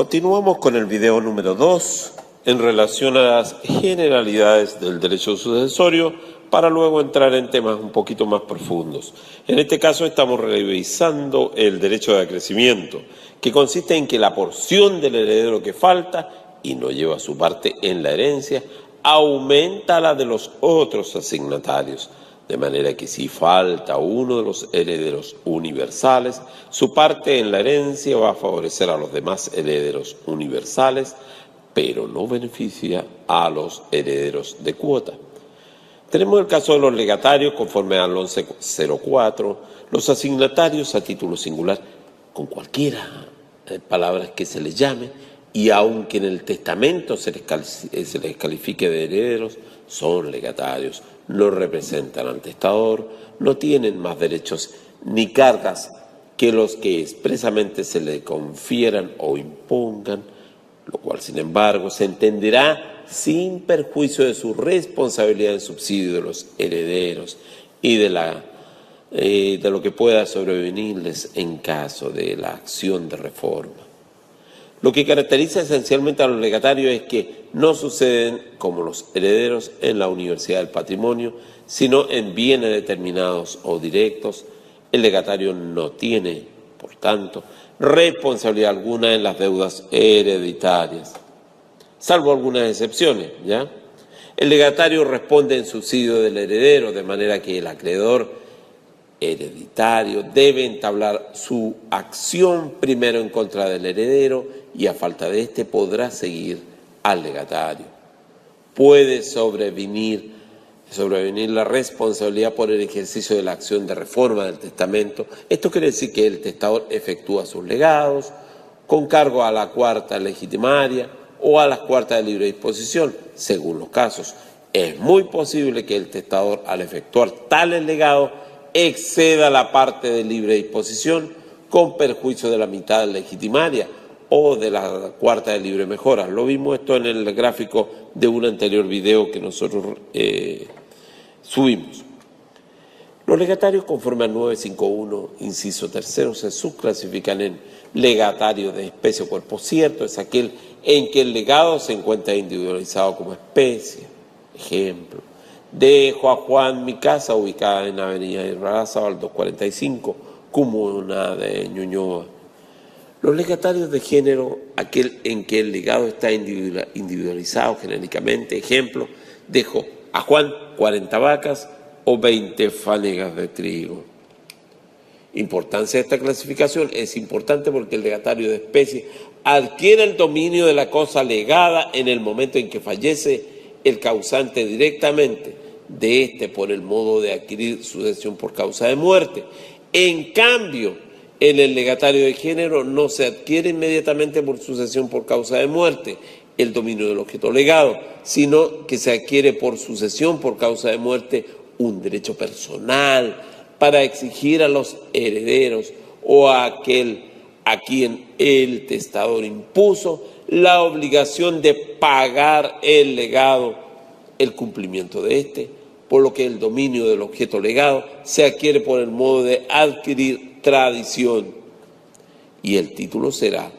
Continuamos con el video número 2 en relación a las generalidades del derecho sucesorio para luego entrar en temas un poquito más profundos. En este caso estamos revisando el derecho de acrecimiento, que consiste en que la porción del heredero que falta y no lleva su parte en la herencia aumenta la de los otros asignatarios. De manera que si falta uno de los herederos universales, su parte en la herencia va a favorecer a los demás herederos universales, pero no beneficia a los herederos de cuota. Tenemos el caso de los legatarios conforme al 1104, los asignatarios a título singular, con cualquiera palabras que se les llame, y aunque en el testamento se les califique de herederos, son legatarios, no representan al testador, no tienen más derechos ni cargas que los que expresamente se le confieran o impongan, lo cual, sin embargo, se entenderá sin perjuicio de su responsabilidad en subsidio de los herederos y de lo que pueda sobrevenirles en caso de la acción de reforma. Lo que caracteriza esencialmente a los legatarios es que no suceden como los herederos en la universidad del patrimonio, sino en bienes determinados o directos. El legatario no tiene, por tanto, responsabilidad alguna en las deudas hereditarias, salvo algunas excepciones, ¿ya? El legatario responde en subsidio del heredero, de manera que el acreedor hereditario debe entablar su acción primero en contra del heredero y a falta de éste podrá seguir al legatario. Puede sobrevenir la responsabilidad por el ejercicio de la acción de reforma del testamento. Esto quiere decir que el testador efectúa sus legados con cargo a la cuarta legitimaria o a las cuartas de libre disposición, según los casos. Es muy posible que el testador, al efectuar tales legados, exceda la parte de libre disposición con perjuicio de la mitad legitimaria o de la cuarta de libre mejora. Lo vimos esto en el gráfico de un anterior video que nosotros subimos. Los legatarios conforme al 951, inciso tercero, se subclasifican en legatario de especie o cuerpo cierto, es aquel en que el legado se encuentra individualizado como especie. Ejemplo: dejo a Juan mi casa ubicada en Avenida Irarrázaval 245, comuna de Ñuñoa. Los legatarios de género, aquel en que el legado está individualizado genéricamente. Ejemplo: dejo a Juan 40 vacas o 20 fanegas de trigo. Importancia de esta clasificación: es importante porque el legatario de especie adquiere el dominio de la cosa legada en el momento en que fallece el causante directamente de éste por el modo de adquirir sucesión por causa de muerte. En cambio, en el legatario de género no se adquiere inmediatamente por sucesión por causa de muerte el dominio del objeto legado, sino que se adquiere por sucesión por causa de muerte un derecho personal para exigir a los herederos o a aquel a quien el testador impuso la obligación de pagar el legado, el cumplimiento de este, por lo que el dominio del objeto legado se adquiere por el modo de adquirir tradición y el título será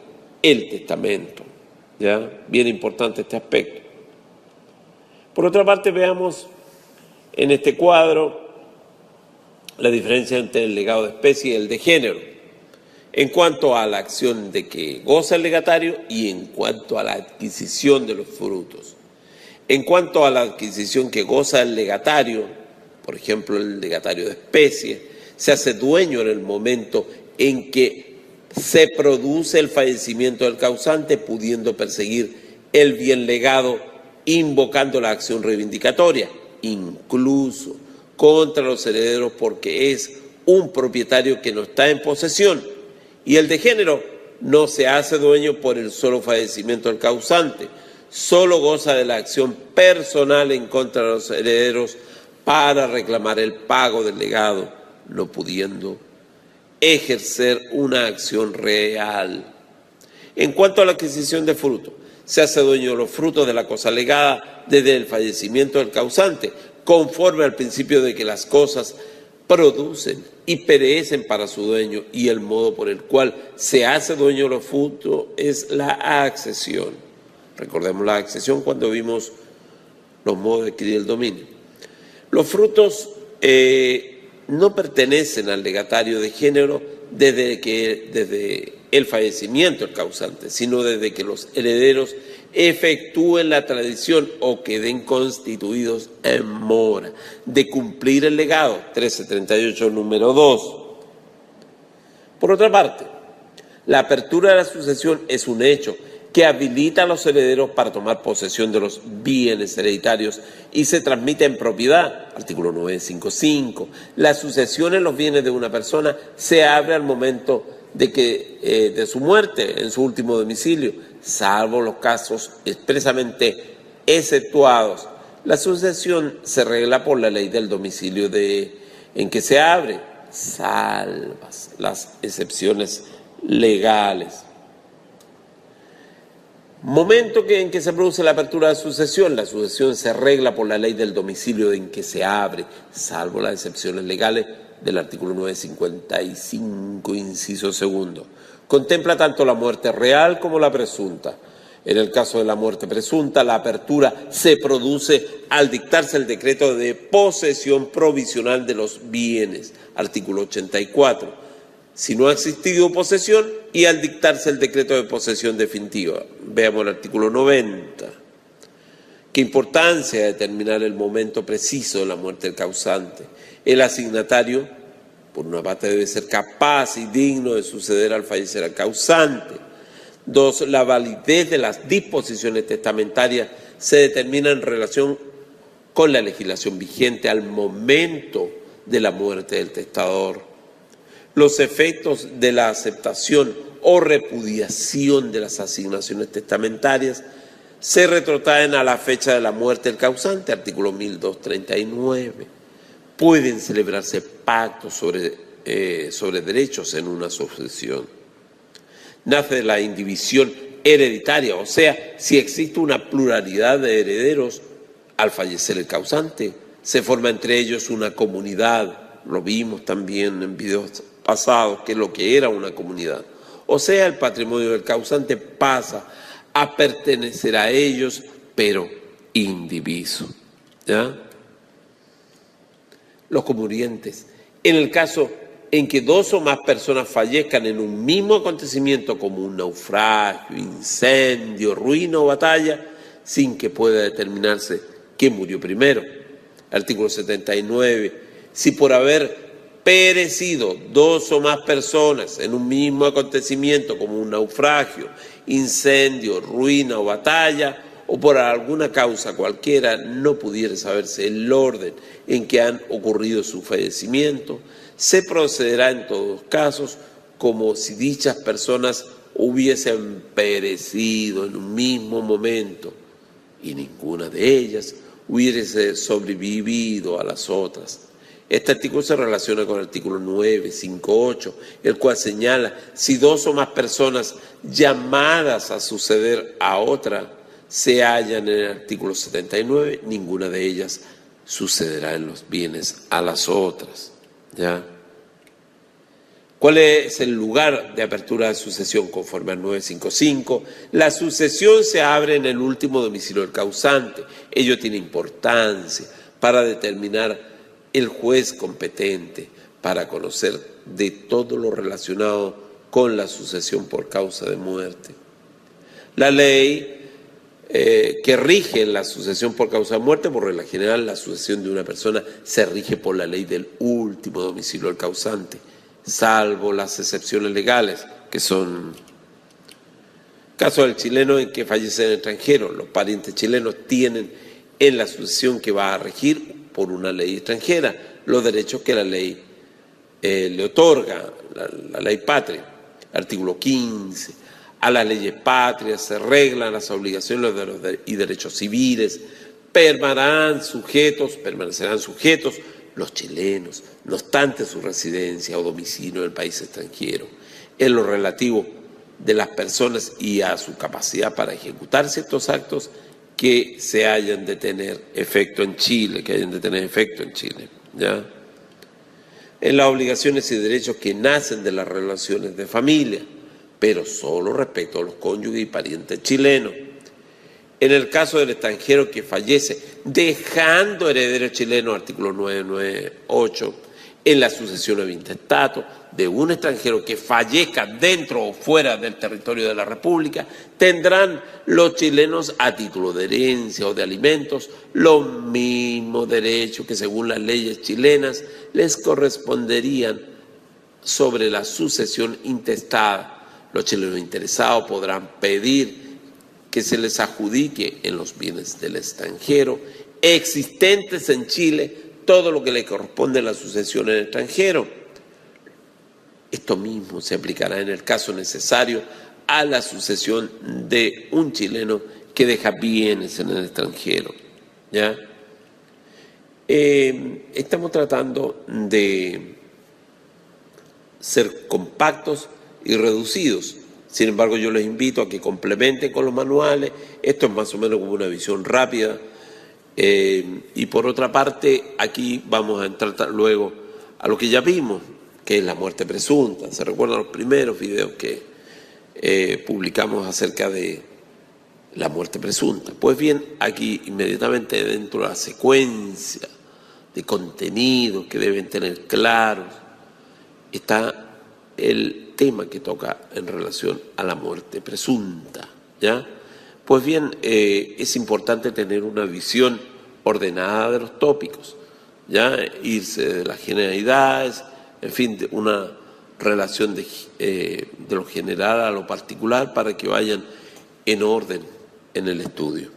el testamento. ¿Ya? Bien importante este aspecto. Por otra parte, veamos en este cuadro la diferencia entre el legado de especie y el de género en cuanto a la acción de que goza el legatario y en cuanto a la adquisición de los frutos. En cuanto a la adquisición que goza el legatario, por ejemplo el legatario de especie, se hace dueño en el momento en que se produce el fallecimiento del causante, pudiendo perseguir el bien legado invocando la acción reivindicatoria, incluso contra los herederos, porque es un propietario que no está en posesión. Y el de género no se hace dueño por el solo fallecimiento del causante, solo goza de la acción personal en contra de los herederos para reclamar el pago del legado, no pudiendo ejercer una acción real. En cuanto a la adquisición de fruto, se hace dueño de los frutos de la cosa legada desde el fallecimiento del causante, conforme al principio de que las cosas producen y perecen para su dueño, y el modo por el cual se hace dueño de los frutos es la accesión. Recordemos la accesión cuando vimos los modos de adquirir el dominio. Los frutos no pertenecen al legatario de género desde el fallecimiento del causante, sino desde que los herederos efectúen la tradición o queden constituidos en mora de cumplir el legado, 1338, número 2. Por otra parte, la apertura de la sucesión es un hecho que habilita a los herederos para tomar posesión de los bienes hereditarios y se transmite en propiedad, artículo 955. La sucesión en los bienes de una persona se abre al momento de su muerte en su último domicilio, salvo los casos expresamente exceptuados. La sucesión se regla por la ley del domicilio en que se abre, salvas las excepciones legales. Momento en que se produce la apertura de la sucesión se regla por la ley del domicilio en que se abre, salvo las excepciones legales del artículo 955, inciso segundo. Contempla tanto la muerte real como la presunta. En el caso de la muerte presunta, la apertura se produce al dictarse el decreto de posesión provisional de los bienes, artículo 84. Si no ha existido posesión y al dictarse el decreto de posesión definitiva. Veamos el artículo 90. ¿Qué importancia determinar el momento preciso de la muerte del causante? El asignatario, por una parte, debe ser capaz y digno de suceder al fallecer al causante. 2. La validez de las disposiciones testamentarias se determina en relación con la legislación vigente al momento de la muerte del testador. Los efectos de la aceptación o repudiación de las asignaciones testamentarias se retrotraen a la fecha de la muerte del causante, artículo 1239. Pueden celebrarse pactos sobre derechos en una sucesión. Nace de la indivisión hereditaria, o sea, si existe una pluralidad de herederos al fallecer el causante, se forma entre ellos una comunidad. Lo vimos también en videos pasados, que es lo que era una comunidad. O sea, el patrimonio del causante pasa a pertenecer a ellos, pero indiviso. ¿Ya? Los comurientes. En el caso en que dos o más personas fallezcan en un mismo acontecimiento, como un naufragio, incendio, ruina o batalla, sin que pueda determinarse quién murió primero. Artículo 79. Si por haber perecido dos o más personas en un mismo acontecimiento, como un naufragio, incendio, ruina o batalla, o por alguna causa cualquiera, no pudiera saberse el orden en que han ocurrido su fallecimiento, se procederá en todos los casos como si dichas personas hubiesen perecido en un mismo momento y ninguna de ellas hubiese sobrevivido a las otras. Este artículo se relaciona con el artículo 958, el cual señala si dos o más personas llamadas a suceder a otra se hallan en el artículo 79, ninguna de ellas sucederá en los bienes a las otras. ¿Ya? ¿Cuál es el lugar de apertura de sucesión conforme al 955? La sucesión se abre en el último domicilio del causante. Ello tiene importancia para determinar el juez competente para conocer de todo lo relacionado con la sucesión por causa de muerte. La ley que rige la sucesión por causa de muerte, por regla general, la sucesión de una persona se rige por la ley del último domicilio del causante, salvo las excepciones legales, que son caso del chileno en que fallece en el extranjero. Los parientes chilenos tienen en la sucesión que va a regir por una ley extranjera los derechos que la ley le otorga, la ley patria, artículo 15. A las leyes patrias se reglan las obligaciones y derechos civiles, permanecerán sujetos los chilenos, no obstante su residencia o domicilio en el país extranjero, en lo relativo de las personas y a su capacidad para ejecutar ciertos actos que se hayan de tener efecto en Chile, ¿ya? en las obligaciones y derechos que nacen de las relaciones de familia, pero solo respecto a los cónyuges y parientes chilenos. En el caso del extranjero que fallece dejando herederos chilenos, artículo 998, en la sucesión o intestato de un extranjero que fallezca dentro o fuera del territorio de la República, tendrán los chilenos a título de herencia o de alimentos los mismos derechos que según las leyes chilenas les corresponderían sobre la sucesión intestada. Los chilenos interesados podrán pedir que se les adjudique en los bienes del extranjero existentes en Chile todo lo que le corresponde a la sucesión en el extranjero. Esto mismo se aplicará en el caso necesario a la sucesión de un chileno que deja bienes en el extranjero, ¿ya? Estamos tratando de ser compactos y reducidos. Sin embargo, yo les invito a que complementen con los manuales. Esto es más o menos como una visión rápida. Y por otra parte, aquí vamos a entrar luego a lo que ya vimos, que es la muerte presunta. ¿Se recuerdan los primeros videos que publicamos acerca de la muerte presunta? Pues bien, aquí inmediatamente dentro de la secuencia de contenidos que deben tener claros está el tema que toca en relación a la muerte presunta, ¿ya? Pues bien, es importante tener una visión ordenada de los tópicos, ¿ya? Irse de las generalidades, en fin, de una relación de lo general a lo particular para que vayan en orden en el estudio.